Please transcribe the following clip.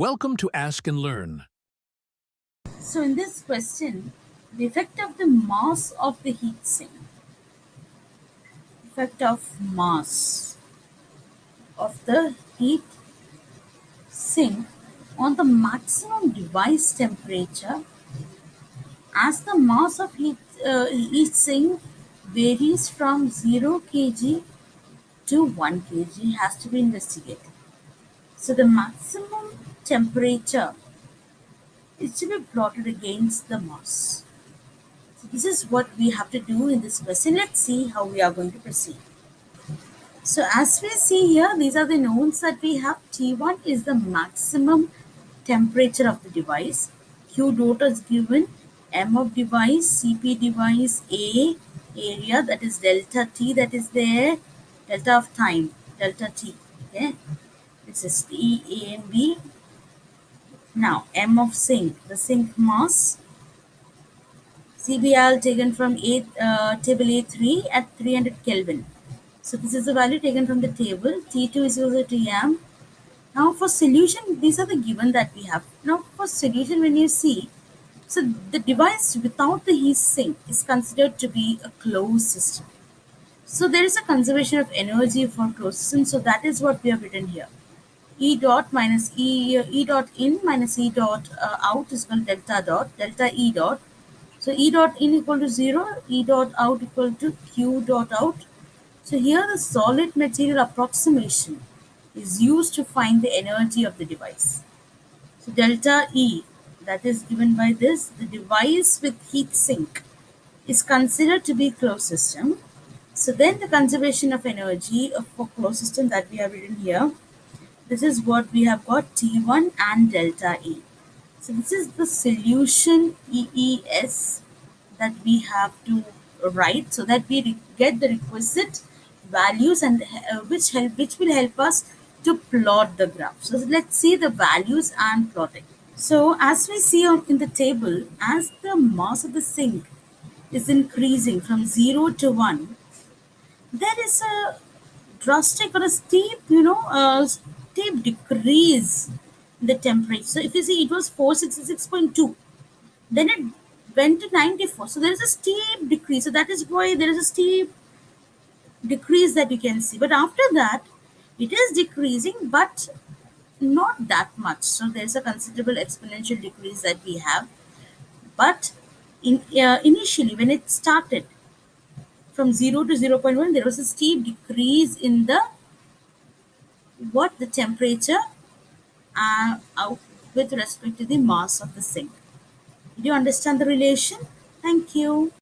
Welcome to Ask and Learn. So in this question, the effect of the mass of the heat sink, effect of mass of the heat sink on the maximum device temperature as the mass of heat sink varies from 0 kg to 1 kg has to be investigated. So the maximum temperature is to be plotted against the mass. So this is what we have to do in this question. Let's see how we are going to proceed. So as we see here, these are the knowns that we have. T1 is the maximum temperature of the device. Q dot is given. M of device, CP device, A area, that is delta T that is there, delta of time, delta T. Okay, this is T, A and B. Now M of sink, the sink mass. CBL taken from table A3 at 300 Kelvin. So this is the value taken from the table. T2 is equal to Tm. Now for solution, these are the given that we have. Now for solution, when you see, so the device without the heat sink is considered to be a closed system. So there is a conservation of energy for closed system. So that is what we have written here. E dot minus E dot in minus E dot out is equal to delta E dot. So E dot in equal to 0, E dot out equal to Q dot out. So here the solid material approximation is used to find the energy of the device. So delta E, that is given by this, the device with heat sink is considered to be closed system. So then the conservation of energy for closed system that we have written here, this is what we have got T1 and delta E. So this is the solution EES that we have to write so that we get the requisite values and which will help us to plot the graph. So let's see the values and plotting. So as we see in the table, as the mass of the sink is increasing from 0 to 1, there is a drastic or a steep, steep decrease in the temperature. So if you see, it was 466.2, then it went to 94. So there is a steep decrease. So that is why there is a steep decrease that you can see. But after that, it is decreasing, but not that much. So there's a considerable exponential decrease that we have. But initially, when it started from 0 to 0.1, there was a steep decrease in the temperature out with respect to the mass of the sink. Do you understand the relation? Thank you.